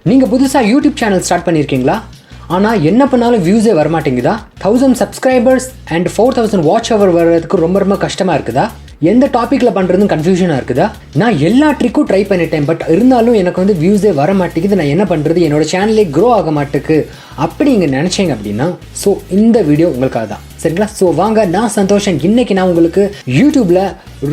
நீங்கள் புதுசாக YouTube channel start பண்ணியிருக்கீங்களா? ஆனால் என்ன பண்ணாலும் வியூஸே வரமாட்டேங்குதா? 1000 சப்ஸ்கிரைபர்ஸ் அண்ட் 4000 வாட்ச் ஹவர் வர்றதுக்கு ரொம்ப ரொம்ப கஷ்டமாக இருக்குதா? எந்த டாப்பிக்கில் பண்ணுறதுன்னு கன்ஃபியூஷனாக இருக்குதா? நான் எல்லா ட்ரிக்கும் ட்ரை பண்ணிட்டேன், பட் இருந்தாலும் எனக்கு வந்து வியூஸே வர மாட்டேங்குது. நான் என்ன பண்ணுறது? என்னோட சேனலே க்ரோ ஆக மாட்டேக்கு அப்படி நீங்கள் நினச்சிங்க அப்படின்னா ஸோ இந்த வீடியோ உங்களுக்காக தான், சரிங்களா? ஸோ வாங்க, நான் சந்தோஷம். இன்றைக்கி நான் உங்களுக்கு யூடியூப்பில்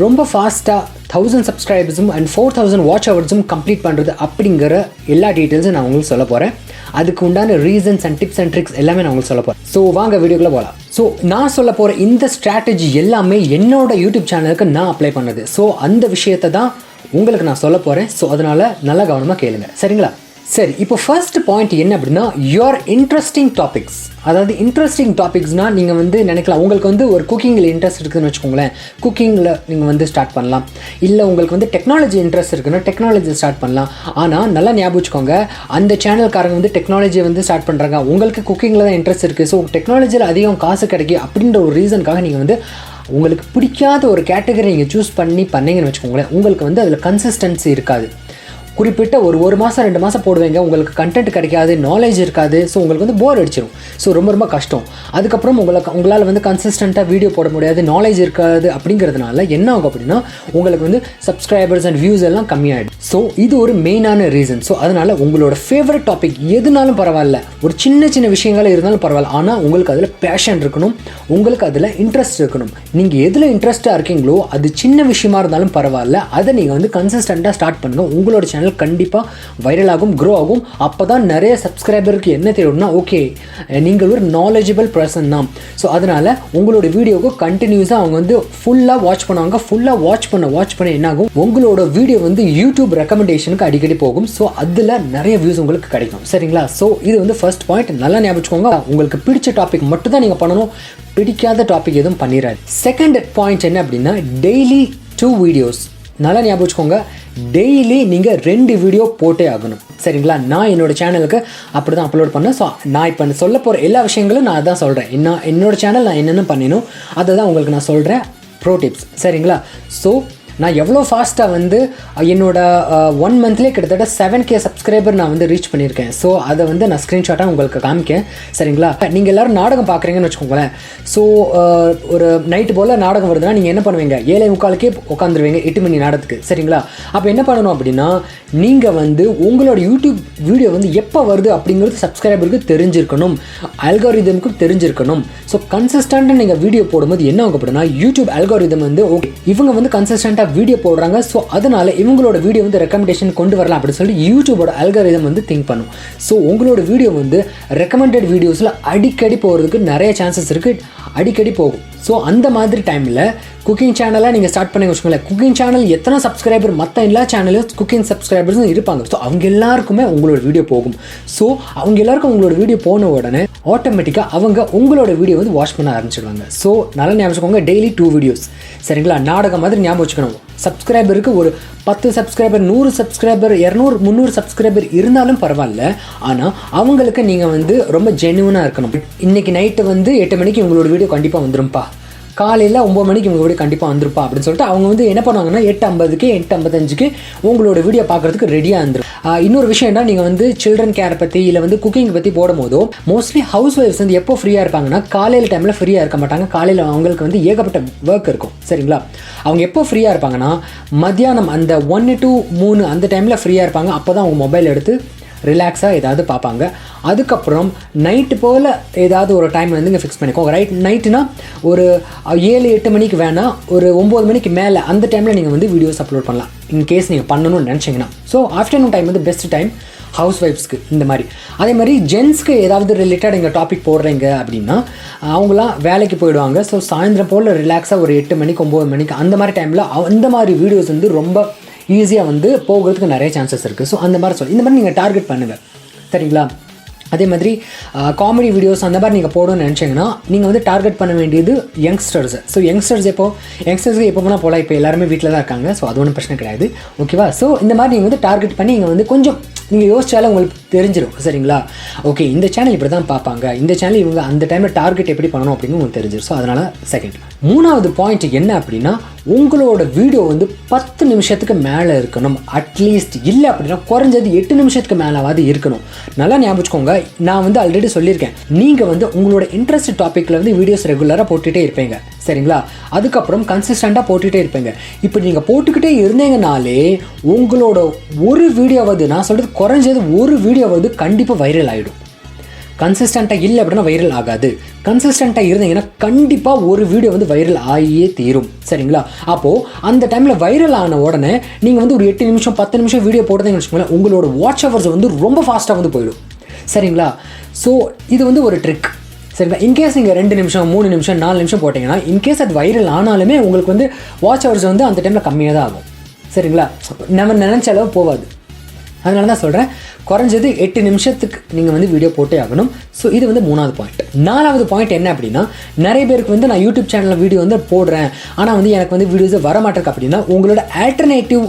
ரொம்ப ஃபாஸ்ட்டாக 1000 சப்ஸ்கிரைபர்ஸும் அண்ட் 4000 வாட்ச் ஹவர்ஸும் கம்ப்ளீட் பண்ணுறது அப்படிங்கிற எல்லா டீட்டெயில்ஸும் நான் உங்களுக்கு சொல்ல போகிறேன். அதுக்கு உண்டான reasons and tips and tricks எல்லாமே நான் உங்களுக்கு சொல்ல போகிறேன். ஸோ வாங்க வீடியோக்குள்ளே போகலாம். ஸோ நான் சொல்ல போகிற இந்த ஸ்ட்ராட்டஜி எல்லாமே என்னோட யூடியூப் சேனலுக்கு நான் அப்ளை பண்ணது. ஸோ அந்த விஷயத்தை தான் உங்களுக்கு நான் சொல்ல போகிறேன். ஸோ அதனால் நல்லா கவனமாக கேளுங்க, சரிங்களா? சரி, இப்போ ஃபர்ஸ்ட் பாயிண்ட் என்ன அப்படின்னா, யுவர் இன்ட்ரெஸ்டிங் டாபிக்ஸ். அதாவது இன்ட்ரெஸ்டிங் டாபிக்ஸ்னால் நீங்கள் வந்து நினைக்கலாம், உங்களுக்கு வந்து ஒரு குக்கிங்கில் இன்ட்ரெஸ்ட் இருக்குதுன்னு வச்சுக்கோங்களேன், குக்கிங்கில் நீங்கள் வந்து ஸ்டார்ட் பண்ணலாம். இல்லை உங்களுக்கு வந்து டெக்னாலஜி இன்ட்ரெஸ்ட் இருக்குன்னா டெக்னாலஜி ஸ்டார்ட் பண்ணலாம். ஆனால் நல்லா ஞாபகம் வச்சுக்கோங்க, அந்த சேனல்காரங்க வந்து டெக்னாலஜியை வந்து ஸ்டார்ட் பண்ணுறாங்க, உங்களுக்கு குக்கிங்கில் தான் இன்ட்ரெஸ்ட் இருக்குது. ஸோ டெக்னாலஜியில் அதிகம் காசு கிடைக்கும் அப்படின்ற ஒரு ரீசனுக்காக நீங்கள் வந்து உங்களுக்கு பிடிக்காத ஒரு கேட்டகரி நீங்கள் சூஸ் பண்ணீங்கன்னு வச்சுக்கோங்களேன், உங்களுக்கு வந்து அதில் கன்சிஸ்டன்சி இருக்காது. குறிப்பிட்ட ஒரு மாதம் 2 மாதம் போடுவீங்க, உங்களுக்கு கண்டென்ட் கிடைக்காது, நாலேஜ் இருக்காது. ஸோ உங்களுக்கு வந்து போர் அடிச்சிடும். ஸோ ரொம்ப ரொம்ப கஷ்டம். அதுக்கப்புறம் உங்களால் வந்து கன்சிஸ்டண்ட்டாக வீடியோ போட முடியாது, நாலேஜ் இருக்காது. அப்படிங்கிறதுனால என்ன ஆகும் அப்படின்னா, உங்களுக்கு வந்து சப்ஸ்கிரைபர்ஸ் அண்ட் வியூஸ் எல்லாம் கம்மியாகிடும். ஸோ இது ஒரு மெயினான ரீசன். ஸோ அதனால் உங்களோட ஃபேவரட் டாபிக் எதுனாலும் பரவாயில்ல, ஒரு சின்ன சின்ன விஷயங்கள் இருந்தாலும் பரவாயில்ல, ஆனால் உங்களுக்கு அதில் பேஷன் இருக்கணும், உங்களுக்கு அதில் இன்ட்ரெஸ்ட் இருக்கணும். நீங்கள் எதில் இன்ட்ரெஸ்ட்டாக இருக்கீங்களோ அது சின்ன விஷயமா இருந்தாலும் பரவாயில்ல, அதை நீங்கள் வந்து கன்சிஸ்டண்ட்டாக ஸ்டார்ட் பண்ணுங்கள். உங்களோட சேனல் கண்டிப்பாக வைரல் ஆகும், க்ரோ ஆகும். அப்போ தான் நிறைய சப்ஸ்கிரைபருக்கு என்ன தெரியும்னா, ஓகே நீங்கள் ஒரு நாலேஜபிள் பர்சன் தான். ஸோ அதனால் உங்களோட வீடியோவுக்கு கண்டினியூஸாக அவங்க வந்து ஃபுல்லாக வாட்ச் பண்ணுவாங்க. ஃபுல்லாக வாட்ச் பண்ண என்ன ஆகும், உங்களோட வீடியோ வந்து யூடியூப் ரெக்கமெண்டேஷனுக்கு அடிக்கடி போகும். ஸோ அதில் நிறைய வியூஸ் உங்களுக்கு கிடைக்கும், சரிங்களா? ஸோ இது வந்து ஃபர்ஸ்ட் பாயிண்ட், நல்லா ஞாபகம் வச்சுக்கோங்க. உங்களுக்கு பிடிச்ச டாபிக் மட்டும் தான் நீங்கள் பண்ணணும், பிடிக்காத டாபிக் எதுவும் பண்ணிடாது. செகண்ட் பாயிண்ட் என்ன அப்படின்னா, டெய்லி 2 வீடியோஸ். நல்லா ஞாபகம் வச்சுக்கோங்க, டெய்லி நீங்கள் 2 வீடியோ போட்டே ஆகணும், சரிங்களா? நான் என்னோட சேனலுக்கு அப்படி தான் அப்லோட் பண்ணேன். ஸோ நான் இப்போ சொல்ல போகிற எல்லா விஷயங்களும் நான் அதான் சொல்கிறேன். என்னோட சேனல் நான் என்னென்ன பண்ணினோம் அதை தான் உங்களுக்கு நான் சொல்கிறேன், ப்ரோ டிப்ஸ், சரிங்களா? ஸோ நான் எவ்வளோ ஃபாஸ்ட்டாக வந்து என்னோட 1 மந்த்லேயே கிட்டத்தட்ட 7K சப்ஸ்கிரைபர் நான் வந்து ரீச் பண்ணியிருக்கேன். ஸோ அதை வந்து நான் ஸ்க்ரீன்ஷாட்டாக உங்களுக்கு காமிக்கேன், சரிங்களா? நீங்கள் எல்லோரும் நாடகம் பார்க்குறீங்கன்னு வச்சுக்கோங்களேன். ஸோ ஒரு நைட்டு போல் நாடகம் வருதுன்னா நீங்கள் என்ன பண்ணுவீங்க, 7:45 உட்காந்துருவீங்க 8 மணி நாடகத்துக்கு, சரிங்களா? அப்போ என்ன பண்ணணும் அப்படின்னா, நீங்கள் வந்து உங்களோட யூடியூப் வீடியோ வந்து எப்போ வருது அப்படிங்கிறது சப்ஸ்கிரைபருக்கு தெரிஞ்சிருக்கணும், அல்காரிதமுக்கும் தெரிஞ்சிருக்கணும். ஸோ கன்சிஸ்டண்ட்டாக நீங்கள் வீடியோ போடும்போது என்ன ஆகும் அப்படின்னா, யூடியூப் அல்காரிதம் வந்து ஓகே இவங்க வந்து கன்சிஸ்டண்ட்டாக வீடியோ போடுறாங்க, ஸோ அதனால இவங்களோட வீடியோ வந்து ரெக்கமெண்டேஷன் கொண்டு வரலாம் அப்படின்னு சொல்லி யூடியூபோட அல்காரிதம் வந்து திங்க் பண்ணும். ஸோ உங்களோட வீடியோ வந்து ரெக்கமெண்டட் வீடியோஸில் அடிக்கடி போகிறதுக்கு நிறைய சான்சஸ் இருக்குது, அடிக்கடி போகும். ஸோ அந்த மாதிரி டைமில் குக்கிங் சேனலாக நீங்கள் ஸ்டார்ட் பண்ணி வச்சுக்கோங்களேன். குக்கிங் சேனல் எத்தனை சப்ஸ்கிரைபர், மற்ற எல்லா சேனலும் குக்கிங் சப்ஸ்கிரைபர்ஸும் இருப்பாங்க. ஸோ அவங்க எல்லாருக்குமே உங்களோட வீடியோ போகும். ஸோ அவங்க எல்லாருக்கும் உங்களோட வீடியோ போன உடனே ஆட்டோமேட்டிக்காக அவங்க உங்களோட வீடியோ வந்து வாட்ச் பண்ண ஆரம்பிச்சிடுவாங்க. ஸோ நல்லா ஞாபகம் வச்சுக்கோங்க, டெய்லி 2 வீடியோஸ், சரிங்களா? நாடகம் மாதிரி ஞாபகம் வச்சுக்கணும். சப்ஸ்கிரைபருக்கு ஒரு 10 சப்ஸ்கிரைபர், 100 சப்ஸ்கிரைபர், 200, 300 சப்ஸ்கிரைபர் இருந்தாலும் பரவாயில்ல, ஆனால் அவங்களுக்கு நீங்கள் வந்து ரொம்ப ஜென்யூனாக இருக்கணும். இன்றைக்கி நைட்டு வந்து 8 மணிக்கு உங்களோட வீடியோ கண்டிப்பாக வந்துரும்ப்பா, காலையில் 9 மணிக்கு உங்கள் வீடியோ கண்டிப்பாக வந்துருப்பா அப்படின்னு சொல்லிட்டு அவங்க வந்து என்ன பண்ணுவாங்கன்னா 8:50க்கு 8:55க்கு உங்களோட வீடியோ பார்க்குறதுக்கு ரெடியாக இருந்துடும். இன்னொரு விஷயம் என்ன, நீங்கள் வந்து சில்ட்ரன் கேர் பற்றி இல்லை வந்து குக்கிங் பற்றி போடும் போதோ மோஸ்ட்லி ஹவுஸ் ஒய்ஃப்ஸ் வந்து எப்போ ஃப்ரீயாக இருப்பாங்கன்னா, காலையில் டைமில் ஃப்ரீயாக இருக்க மாட்டாங்க. காலையில் அவங்களுக்கு வந்து ஏகப்பட்ட ஒர்க் இருக்கும், சரிங்களா? அவங்க எப்போ ஃப்ரீயாக இருப்பாங்கன்னா, மத்தியானம் அந்த 1 to 3 அந்த டைமில் ஃப்ரீயாக இருப்பாங்க. அப்போ தான் அவங்க மொபைல் எடுத்து ரிலாக்ஸாக ஏதாவது பார்ப்பாங்க. அதுக்கப்புறம் நைட்டு போல் ஏதாவது ஒரு டைம் வந்து இங்கே ஃபிக்ஸ் பண்ணிக்கோங்க. நைட்டுனா ஒரு 7-8 மணிக்கு வேணால் ஒரு 9 மணிக்கு மேலே அந்த டைமில் நீங்கள் வந்து வீடியோஸ் அப்லோட் பண்ணலாம், இன்கேஸ் நீங்கள் பண்ணணும்னு நினச்சிங்கன்னா. ஸோ ஆஃப்டர்நூன் டைம் வந்து பெஸ்ட் டைம் ஹவுஸ் ஒய்ஃப்ஸ்க்கு. இந்த மாதிரி அதே மாதிரி ஜென்ஸ்க்கு ஏதாவது ரிலேட்டட் எங்கள் டாபிக் போடுறீங்க அப்படின்னா அவங்களாம் வேலைக்கு போயிடுவாங்க. ஸோ சாயந்தரம் போல் ரிலாக்ஸாக ஒரு 8 மணிக்கு 9 மணிக்கு அந்த மாதிரி டைமில் அந்த மாதிரி வீடியோஸ் வந்து ரொம்ப ஈஸியாக வந்து போகிறதுக்கு நிறைய சான்சஸ் இருக்குது. ஸோ அந்த மாதிரி இந்த மாதிரி நீங்கள் டார்கெட் பண்ணுங்கள், சரிங்களா? அதே மாதிரி காமெடி வீடியோஸ் அந்த மாதிரி நீங்கள் போடணும்னு நினச்சிங்கன்னா நீங்கள் வந்து டார்கெட் பண்ண வேண்டியது யங்ஸ்டர்ஸ். ஸோ யங்ஸ்டர்ஸ்க்கு எப்போ போனால் போகலாம், இப்போ எல்லாருமே வீட்டில் தான் இருக்காங்க. ஸோ அது ஒன்றும் பிரச்சனை கிடையாது, ஓகேவா? ஸோ இந்த மாதிரி நீங்கள் வந்து டார்கெட் பண்ணி நீங்கள் வந்து கொஞ்சம் நீங்கள் யோசிச்சாலும் உங்களுக்கு தெரிஞ்சிடும். சரிங்களா? ஓகே, இந்த சேனல் இப்படி தான் பார்ப்பாங்க, இந்த சேனல் இவங்க அந்த டைமில் டார்கெட் எப்படி பண்ணணும் அப்படின்னு உங்களுக்கு தெரிஞ்சிடும். ஸோ அதனால் செகண்ட். மூணாவது பாயிண்ட் என்ன அப்படின்னா, உங்களோட வீடியோ வந்து 10 நிமிஷத்துக்கு மேலே இருக்கணும். அட்லீஸ்ட் இல்லை அப்படின்னா குறைஞ்சது 8 நிமிஷத்துக்கு மேலாவது இருக்கணும். நல்லா ஞாபகம், நான் வந்து ஆல்ரெடி சொல்லியிருக்கேன், நீங்கள் வந்து உங்களோட இன்ட்ரெஸ்ட் டாப்பிக்கில் வந்து வீடியோஸ் ரெகுலராக போட்டுகிட்டே இருப்பீங்க. சரிங்களா? அதுக்கப்புறம் கன்சிஸ்டண்ட்டாக போட்டுகிட்டே இருப்பீங்க. இப்போ நீங்கள் போட்டுக்கிட்டே இருந்தீங்கனாலே உங்களோட ஒரு வீடியோவது, நான் சொல்கிறது குறைஞ்சது ஒரு வீடியோவது கண்டிப்பாக வைரல் ஆகிடும். கன்சிஸ்டண்ட்டாக இல்லை அப்படின்னா வைரல் ஆகாது. கன்சிஸ்டண்ட்டாக இருந்தீங்கன்னா கண்டிப்பாக ஒரு வீடியோ வந்து வைரல் ஆகியே தீரும். சரிங்களா? அப்போது அந்த டைமில் வைரல் ஆன உடனே நீங்கள் வந்து ஒரு 8 நிமிஷம் 10 நிமிஷம் வீடியோ போட்டதுன்னு வச்சுக்கோங்களேன், உங்களோட வாட்ச் ஹவர்ஸ் வந்து ரொம்ப ஃபாஸ்ட்டாக வந்து போயிடும். சரிங்களா? ஸோ இது வந்து ஒரு ட்ரிக். சரிங்களா? இன்கேஸ் நீங்கள் 2 நிமிஷம் 3 நிமிஷம் 4 நிமிஷம் போட்டிங்கன்னா, இன்கேஸ் அது வைரல் ஆனாலுமே உங்களுக்கு வந்து வாட்ச் ஹவர்ஸ் வந்து அந்த டைமில் கம்மியாக தான் ஆகும். சரிங்களா? நம்ம நினச்ச அளவு போகாது. அதனால தான் சொல்கிறேன், குறைஞ்சது 8 நிமிஷத்துக்கு நீங்கள் வந்து வீடியோ போட்டே ஆகணும். ஸோ இது வந்து 3வது பாயிண்ட். 4வது பாயிண்ட் என்ன அப்படின்னா, நிறைய பேருக்கு வந்து நான் யூடியூப் சேனலில் வீடியோ வந்து போடுறேன், ஆனால் வந்து எனக்கு வந்து வீடியோஸே வரமாட்டேருக்கு அப்படின்னா, உங்களோட ஆல்டர்னேட்டிவ்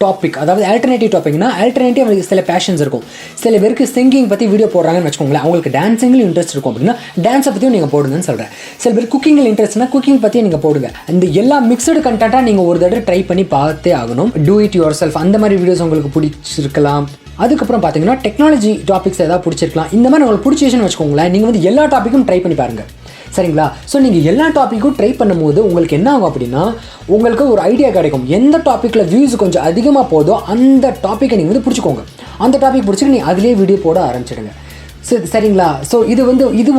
டாபிக், அதாவது ஆல்டர்னேட்டிவ் டாபிக்னா ஆல்டர்னேட்டிவ் அவங்களுக்கு சில பேஷன்ஸ் இருக்கும். சில பேருக்கு சிங்கிங் பற்றி வீடியோ போடுறாங்கன்னு வச்சுக்கோங்களேன், அவங்களுக்கு டான்ஸிங்கில் இன்ட்ரெஸ்ட் இருக்கும் அப்படின்னா டான்ஸை பற்றியும் நீங்கள் போடுங்கன்னு சொல்கிறேன். சில பேர் குக்கிங்கில் இன்ட்ரெஸ்ட்னா குக்கிங் பற்றியும் நீங்கள் போடுங்க. இந்த எல்லா மிக்சடு கண்டென்ட்டாக நீங்கள் ஒரு தடவை ட்ரை பண்ணி பார்த்தே ஆகணும். டூ இட் யுவர் செல்ஃப் அந்த மாதிரி வீடியோஸ் உங்களுக்கு பிடிச்சிருக்கலாம். அதுக்கப்புறம் பார்த்தீங்கன்னா டெக்னாலஜி டாபிக்ஸ் ஏதாவது பிடிச்சிருக்கலாம். இந்த மாதிரி உங்களுக்கு பிடிச்சிச்சுன்னு வச்சுக்கோங்களேன், நீங்கள் வந்து எல்லா டாப்பிக்கும் ட்ரை பண்ணி பாருங்கள். சரிங்களா? ஸோ நீங்கள் எல்லா டாப்பிக்கும் ட்ரை பண்ணும்போது உங்களுக்கு என்ன ஆகும் அப்படின்னா, உங்களுக்கு ஒரு ஐடியா கிடைக்கும். எந்த டாப்பிக்கில் வியூஸ் கொஞ்சம் அதிகமாக போதோ அந்த டாப்பிக்கை நீங்கள் வந்து பிடிச்சிக்கோங்க. அந்த டாபிக் பிடிச்சிட்டு நீங்கள் அதிலே வீடியோ போட ஆரம்பிச்சிடுங்க. சரிங்களா? ஸோ இது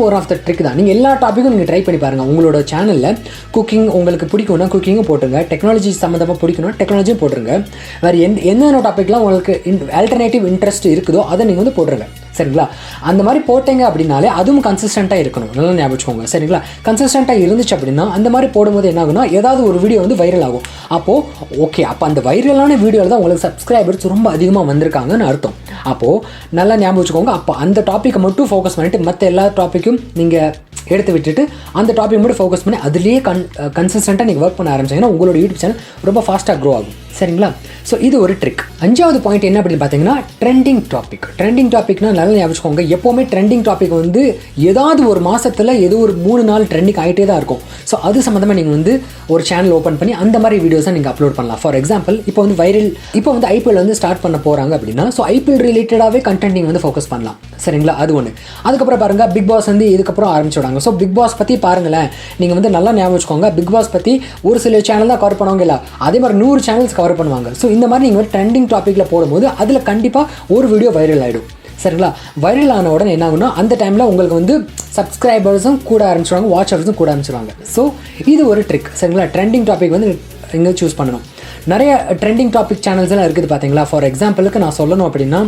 ஒரு ஆஃப் த ட்ரிக் தான். நீங்கள் எல்லா டாப்பிக்கும் நீங்கள் ட்ரை பண்ணி பாருங்கள். உங்களோட சேனலில் குக்கிங் உங்களுக்கு பிடிக்கும்னா குக்கிங்கும் போட்டுருங்க, டெக்னாலஜி சம்மந்தமாக பிடிக்கணும் டெக்னாலஜியும் போட்டுருங்க. வேறு என்னென்ன டாப்பிக்லாம் உங்களுக்கு ஆல்டர்னேட்டிவ் இன்ட்ரெஸ்ட் இருக்குதோ அதை நீங்கள் வந்து போட்டுருங்க. சரிங்களா? அந்த மாதிரி போட்டீங்க அப்படின்னாலே அதுவும் கன்சிஸ்டண்ட்டாக இருக்கணும். நல்லா ஞாபகம் வச்சுக்கோங்க. சரிங்களா? கன்சிஸ்டண்ட்டாக இருந்துச்சு அப்படின்னா அந்த மாதிரி போடும்போது என்ன ஆகுனா, ஏதாவது ஒரு வீடியோ வந்து வைரல் ஆகும். அப்போது ஓகே, அப்போ அந்த வைரலான வீடியோவில் தான் உங்களுக்கு சப்ஸ்கிரைபர்ஸ் ரொம்ப அதிகமாக வந்திருக்காங்கன்னு அர்த்தம். அப்போது நல்லா ஞாபகம் வச்சுக்கோங்க. அப்போ அந்த டாப்பிக்கை மட்டும் ஃபோக்கஸ் பண்ணிவிட்டு மற்ற எல்லா டாப்பிக்கும் நீங்கள் எடுத்து விட்டுட்டு அந்த டாபிக் மட்டும் ஃபோக்கஸ் பண்ணி அதுலேயே கன்சிஸ்டண்ட்டாக நீங்கள் ஒர்க் பண்ண ஆரம்பிச்சிங்கன்னா உங்களோட யூடியூப் சேனல் ரொம்ப ஃபாஸ்ட்டாக க்ரோ ஆகும். சரிங்களா? ஸோ இது ஒரு ட்ரிக். 5வது பாயிண்ட் என்ன அப்படின்னு பார்த்தீங்கன்னா, ட்ரெண்டிங் டாபிக். ட்ரெண்டிங் டாபிக்னா நல்லா ஞாபகம் வச்சுக்கோங்க, எப்போவுமே ட்ரெண்டிங் டாபிக் வந்து ஏதாவது ஒரு மாதத்தில் ஏதோ ஒரு 3 நாள் ட்ரெண்டிங் ஆகிட்டே தான் இருக்கும். ஸோ அது சம்மந்தமாக நீங்கள் வந்து ஒரு சேனல் ஓப்பன் பண்ணி அந்த மாதிரி வீடியோஸை நீங்கள் அப்லோட் பண்ணலாம். ஃபார் எக்ஸாம்பிள், இப்போ வந்து ஐபிஎல் வந்து ஸ்டார்ட் பண்ண போகிறாங்க அப்படின்னா, ஸோ ஐபிஎல் ரிலேட்டடாகவே கண்டென்ட் நீங்கள் வந்து ஃபோக்கஸ் பண்ணலாம். சரிங்களா? அது ஒன்று. அதுக்கப்புறம் பாருங்கள், பிக் பாஸ் வந்து இதுக்கப்புறம் ஆரம்பிச்சுடுவாங்க. ஸோ பிக் பாஸ் பற்றி பாருங்களேன், நீங்கள் வந்து நல்லா ஞாபகம் வச்சுக்கோங்க, பிக் பாஸ் பற்றி ஒரு சில சேனல் தான் கவர் பண்ணுவாங்க, இல்லை அதே மாதிரி 100 சேனல்ஸ் கவர் பண்ணுவாங்க. ஸோ இந்த மாதிரி நீங்கள் வந்து ட்ரெண்டிங் டாப்பிக்கில் போடும்போது அதில் கண்டிப்பாக ஒரு வீடியோ வைரல் ஆகிடும். சரிங்களா? வைரல் ஆன உடனே என்ன ஆகுனா, அந்த டைமில் உங்களுக்கு வந்து சப்ஸ்கிரைபர்ஸும் கூட ஆரம்பிச்சிடுவாங்க, வாட்சர்ஸும் கூட ஆரம்பிச்சிடுவாங்க. ஸோ இது ஒரு ட்ரிக். சரிங்களா? ட்ரெண்டிங் டாபிக் வந்து எங்கே சூஸ் பண்ணணும். நிறைய ட்ரெண்டிங் டாபிக் சேனல்ஸ் எல்லாம் இருக்குது பார்த்தீங்களா. ஃபார் எக்ஸாம்பிளுக்கு நான் சொல்லணும் அப்படின்னா,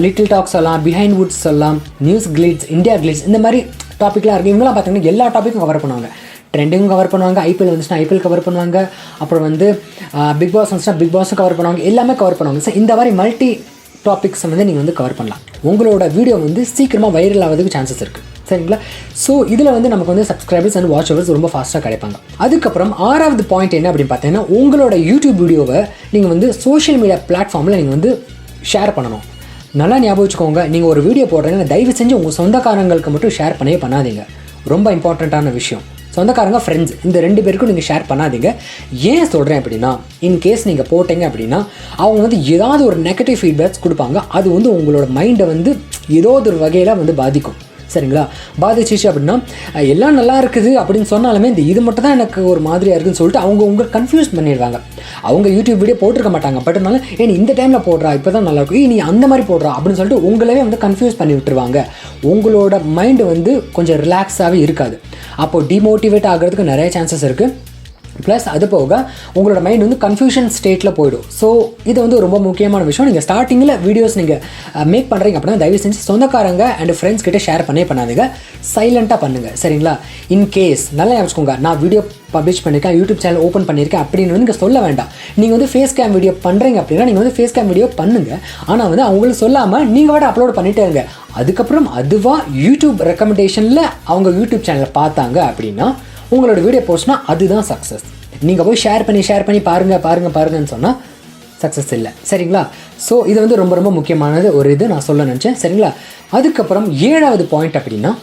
லிட்டில் டாக்ஸ் சொல்லலாம், பிஹைண்ட் வுட்ஸ் சொல்லலாம், நியூஸ் கிளிட்ஸ், இந்தியா கிளிட்ஸ், இந்த மாதிரி டாப்பிக்லாம் இருக்குது. இவங்களாம் பார்த்தீங்கன்னா எல்லா டாப்பிக்கும் கவர் பண்ணுவாங்க. ட்ரெண்டிங்கும் கவர் பண்ணுவாங்க, ஐபிஎல் வந்துச்சுன்னா ஐபிஎல் கவர் பண்ணுவாங்க, அப்புறம் வந்து பிக் பாஸ் வந்துச்சுன்னா பிக் பாஸும் கவர் பண்ணுவாங்க, எல்லாமே கவர் பண்ணுவாங்க. ஸோ இந்த மாதிரி மல்டி டாபிக்ஸ் வந்து நீங்கள் வந்து கவர் பண்ணலாம். உங்களோட வீடியோ வந்து சீக்கிரமாக வைரல் ஆகிறதுக்கு சான்சஸ் இருக்குது. சரிங்களா? ஸோ இதில் வந்து நமக்கு வந்து சப்ஸ்கிரைபர்ஸ் அண்ட் வாட்சவர்ஸ் ரொம்ப ஃபாஸ்ட்டாக கிடைப்பாங்க. அதுக்கப்புறம் 6வது பாயிண்ட் என்ன அப்படின்னு பார்த்தீங்கன்னா, உங்களோட யூடியூப் வீடியோவை நீங்கள் வந்து சோஷியல் மீடியா பிளாட்ஃபார்மில் நீங்கள் வந்து ஷேர் பண்ணணும். நல்லா ஞாபகம் வச்சுக்கோங்க, நீங்கள் ஒரு வீடியோ போடுறீங்கன்னா தயவு செஞ்சு உங்கள் சொந்தக்காரங்களுக்கு மட்டும் ஷேர் பண்ணவே பண்ணாதீங்க. ரொம்ப இம்பார்ட்டண்ட்டான விஷயம். சொந்தக்காரங்க, ஃப்ரெண்ட்ஸ், இந்த 2 பேருக்கும் நீங்கள் ஷேர் பண்ணாதீங்க. ஏன் சொல்கிறேன் அப்படின்னா, இன்கேஸ் நீங்கள் போட்டீங்க அப்படின்னா அவங்க வந்து ஏதாவது ஒரு நெகட்டிவ் ஃபீட்பேக்ஸ் கொடுப்பாங்க. அது வந்து உங்களோட மைண்டை வந்து ஏதோ ஒரு வகையில் வந்து பாதிக்கும். சரிங்களா? பாதிச்சிச்சு அப்படின்னா எல்லாம் நல்லா இருக்குது அப்படின்னு சொன்னாலுமே இது மட்டும் தான் எனக்கு ஒரு மாதிரியாக இருக்குதுன்னு சொல்லிட்டு அவங்க கன்ஃபியூஸ் பண்ணிடுவாங்க. அவங்க யூடியூப் வீடியோ போட்டிருக்க மாட்டாங்க, பட் இருந்தாலும் நீ இந்த டைமில் போடுறா, இப்போ தான் நல்லாயிருக்கும், நீ அந்த மாதிரி போடுறா அப்படின்னு சொல்லிட்டு உங்களவே வந்து கன்ஃபியூஸ் பண்ணி விட்டுருவாங்க. உங்களோட மைண்டு வந்து கொஞ்சம் ரிலாக்ஸாகவே இருக்காது. அப்போது டிமோட்டிவேட் ஆகிறதுக்கு நிறைய சான்சஸ் இருக்குது. ப்ளஸ் அது போக உங்களோட மைண்ட் வந்து கன்ஃபியூஷன் ஸ்டேட்டில் போய்டும். ஸோ இது வந்து ரொம்ப முக்கியமான விஷயம். நீங்கள் ஸ்டார்டிங்கில் வீடியோஸ் நீங்கள் மேக் பண்ணுறீங்க அப்படின்னா தயவு செஞ்சு சொந்தக்காரங்க அண்ட் ஃப்ரெண்ட்ஸ் கிட்டே ஷேர் பண்ணாதீங்க, சைலண்ட்டாக பண்ணுங்கள். சரிங்களா? இன்கேஸ் நல்லா யோசிச்சுக்கோங்க, நான் வீடியோ பப்ளிஷ் பண்ணியிருக்கேன், யூடியூப் சேனல் ஓப்பன் பண்ணியிருக்கேன் அப்படின்னு வந்து நீங்கள் சொல்ல வேண்டாம். நீங்கள் வந்து ஃபேஸ் கேம் வீடியோ பண்ணுறீங்க அப்படின்னா நீங்கள் வந்து ஃபேஸ் கேம் வீடியோ பண்ணுங்கள். ஆனால் வந்து அவங்களுக்கு சொல்லாமல் நீங்கள் வாட அப்லோட் பண்ணிட்டே இருங்க. அதுக்கப்புறம் அதுவாக யூடியூப் ரெக்கமெண்டேஷனில் அவங்க யூடியூப் சேனலை பார்த்தாங்க அப்படின்னா உங்களோட வீடியோ போஸ்ட்னா அதுதான் சக்ஸஸ். நீங்கள் போய் ஷேர் பண்ணி பாருங்கன்னு சொன்னால் சக்ஸஸ் இல்லை. சரிங்களா? ஸோ இது வந்து ரொம்ப ரொம்ப முக்கியமானது ஒரு இது நான் சொல்ல நினச்சேன். சரிங்களா? அதுக்கப்புறம் 7வது பாயிண்ட் அப்படின்னா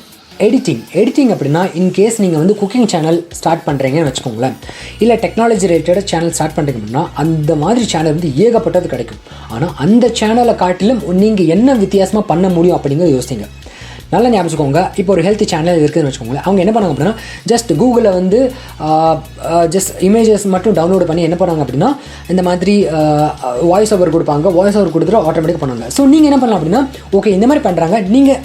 எடிட்டிங் அப்படின்னா இன்கேஸ் நீங்கள் வந்து குக்கிங் சேனல் ஸ்டார்ட் பண்ணுறீங்கன்னு வச்சுக்கோங்களேன், இல்லை டெக்னாலஜி ரிலேட்டட் சேனல் ஸ்டார்ட் பண்ணுறீங்க அப்படின்னா அந்த மாதிரி சேனல் வந்து ஏகப்பட்டது கிடைக்கும். ஆனால் அந்த சேனலை காட்டிலும் நீங்கள் என்ன வித்தியாசமாக பண்ண முடியும் அப்படிங்கிறத யோசிங்க. நல்லா ஞாபகம் வச்சுக்கோங்க. இப்போ ஒரு ஹெல்த் சேனல் இருக்குதுன்னு வச்சுக்கோங்களேன், அவங்க என்ன பண்ணாங்க அப்படின்னா ஜஸ்ட் கூகுளில் வந்து ஜஸ்ட் இமேஜஸ் மட்டும் டவுன்லோட் பண்ணி என்ன பண்ணாங்க அப்படின்னா இந்த மாதிரி வாய்ஸ் ஓவர் கொடுப்பாங்க. வாய்ஸ் ஓவர் கொடுத்துட்டு ஆட்டோமேட்டிக்காக பண்ணுவாங்க. ஸோ நீங்கள் என்ன பண்ணலாம் அப்படின்னா ஓகே இந்த மாதிரி பண்ணுறாங்க, நீங்கள்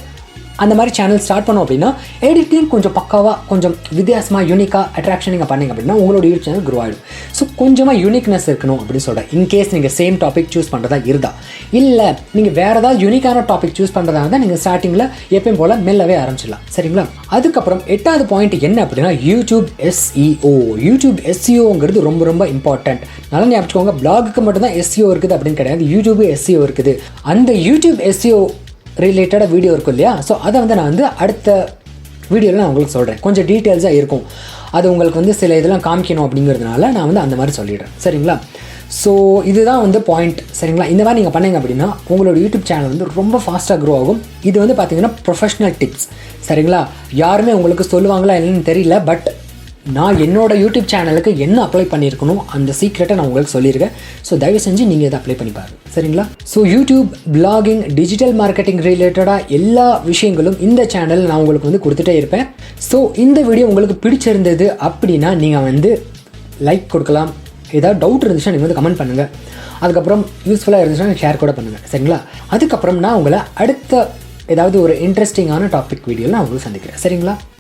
அந்த மாதிரி சேனல் ஸ்டார்ட் பண்ணோம் அப்படின்னா எடிட்டிங் கொஞ்சம் பக்காவாக கொஞ்சம் வித்தியாசமாக யூனிக்காக அட்ராக்ஷன் நீங்கள் பண்ணிங்க அப்படின்னா உங்களோட யூடியூப் சேனல் க்ரோ ஆகிடும். ஸோ கொஞ்சமாக யூனிக்னஸ் இருக்கணும் அப்படின்னு சொல்கிறேன். இன்கேஸ் நீங்கள் சேம் டாபிக் சூஸ் பண்ணுறதா இருந்தால், இல்லை நீங்கள் வேறு ஏதாவது யூனிக்கான டாபிக் சூஸ் பண்ணுறதா இருந்தால் நீங்கள் ஸ்டார்டிங்கில் எப்பயும் போல் மெல்லவே ஆரம்பிச்சிடலாம். சரிங்களா? அதுக்கப்புறம் 8வது பாயிண்ட் என்ன அப்படின்னா யூடியூப் எஸ்இஓங்கிறது ரொம்ப ரொம்ப இம்பார்ட்டன்ட். நல்லா ஞாபகம், பிளாகுக்கு மட்டும்தான் எஸ்இஓ இருக்குது அப்படின்னு கிடையாது, யூடியூப் எஸ்இஓ இருக்குது. அந்த யூடியூப் எஸ்இஓ ரிலேட்டடாக வீடியோ இருக்கும் இல்லையா, ஸோ அதை வந்து நான் வந்து அடுத்த வீடியோவில் நான் உங்களுக்கு சொல்கிறேன். கொஞ்சம் டீட்டெயில்ஸாக இருக்கும், அது உங்களுக்கு வந்து சில இதெல்லாம் காமிக்கணும் அப்படிங்கிறதுனால நான் வந்து அந்த மாதிரி சொல்லிடுறேன். சரிங்களா? ஸோ இதுதான் வந்து பாயிண்ட். சரிங்களா? இந்த மாதிரி நீங்கள் பண்ணீங்க அப்படின்னா உங்களோட யூடியூப் சேனல் வந்து ரொம்ப ஃபாஸ்ட்டாக க்ரோ ஆகும். இது வந்து பார்த்தீங்கன்னா ப்ரொஃபஷ்னல் டிப்ஸ். சரிங்களா? யாருமே உங்களுக்கு சொல்லுவாங்களா என்னன்னு தெரியல, பட் நான் என்னோட யூடியூப் சேனலுக்கு என்ன அப்ளை பண்ணியிருக்கணும் அந்த சீக்ரெட்டை நான் உங்களுக்கு சொல்லியிருக்கேன். ஸோ தயவு செஞ்சு நீங்கள் இதை அப்ளை பண்ணி பாருங்கள். சரிங்களா? So YouTube, blogging, digital marketing ரிலேட்டடாக எல்லா விஷயங்களும் இந்த சேனல் நான் உங்களுக்கு வந்து கொடுத்துட்டே இருப்பேன். ஸோ இந்த வீடியோ உங்களுக்கு பிடிச்சிருந்தது அப்படின்னா நீங்கள் வந்து லைக் கொடுக்கலாம். ஏதாவது டவுட் இருந்துச்சுன்னா நீங்கள் வந்து கமெண்ட் பண்ணுங்கள். அதுக்கப்புறம் யூஸ்ஃபுல்லாக இருந்துச்சுன்னா ஷேர் கூட பண்ணுங்கள். சரிங்களா? அதுக்கப்புறம் நான் உங்களை அடுத்த ஏதாவது ஒரு இன்ட்ரெஸ்டிங்கான டாபிக் வீடியோவில் நான் உங்களுக்கு சந்திக்கிறேன். சரிங்களா?